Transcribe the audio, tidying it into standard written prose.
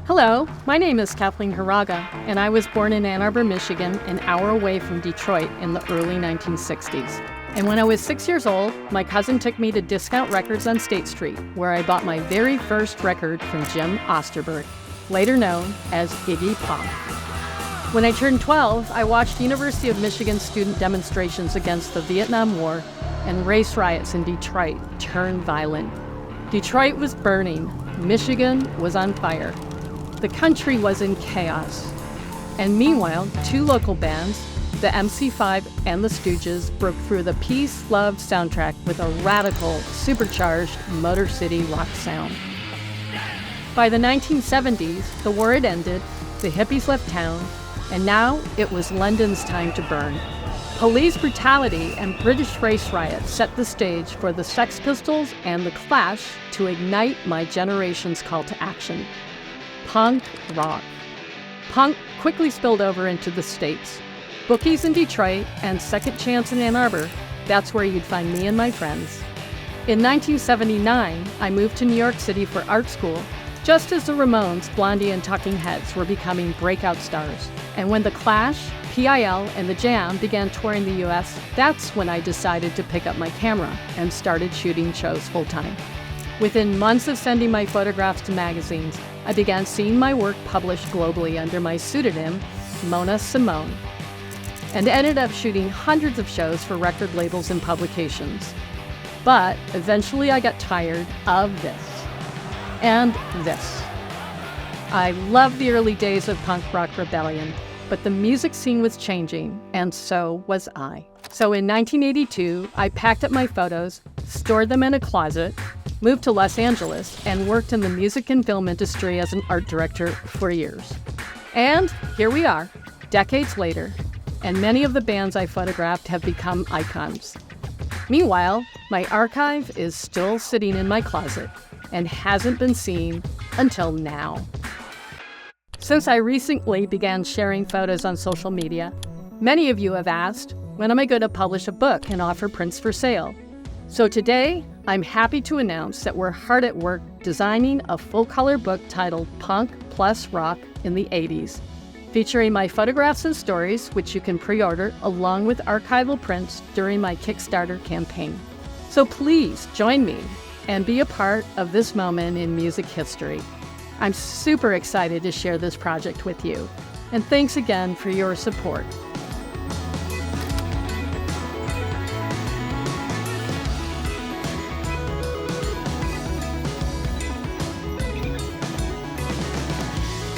Hello, my name is Kathleen Hiraga, and I was born in Ann Arbor, Michigan, an hour away from Detroit in the early 1960s. And when I was 6 years old, my cousin took me to Discount Records on State Street, where I bought my very first record from Jim Osterberg, later known as Iggy Pop. When I turned 12, I watched University of Michigan student demonstrations against the Vietnam War and race riots in Detroit turned violent. Detroit was burning. Michigan was on fire. The country was in chaos. And meanwhile, two local bands, the MC5 and the Stooges, broke through the peace-loved soundtrack with a radical, supercharged Motor City rock sound. By the 1970s, the war had ended, the hippies left town, and now it was London's time to burn. Police brutality and British race riots set the stage for the Sex Pistols and the Clash to ignite my generation's call to action. Punk rock. Punk quickly spilled over into the States. Bookies in Detroit and Second Chance in Ann Arbor, that's where you'd find me and my friends. In 1979, I moved to New York City for art school, just as the Ramones, Blondie, and Talking Heads were becoming breakout stars. And when The Clash, PIL, and The Jam began touring the US, that's when I decided to pick up my camera and started shooting shows full-time. Within months of sending my photographs to magazines, I began seeing my work published globally under my pseudonym, Mona Simone, and ended up shooting hundreds of shows for record labels and publications. But eventually I got tired of this and this. I loved the early days of punk rock rebellion, but the music scene was changing, and so was I. So in 1982, I packed up my photos, stored them in a closet, moved to Los Angeles, and worked in the music and film industry as an art director for years. And here we are, decades later, and many of the bands I photographed have become icons. Meanwhile, my archive is still sitting in my closet and hasn't been seen until now. Since I recently began sharing photos on social media, many of you have asked, when am I going to publish a book and offer prints for sale? So today, I'm happy to announce that we're hard at work designing a full-color book titled Punk Plus Rock in the 80s, featuring my photographs and stories, which you can pre-order, along with archival prints during my Kickstarter campaign. So please join me and be a part of this moment in music history. I'm super excited to share this project with you, and thanks again for your support.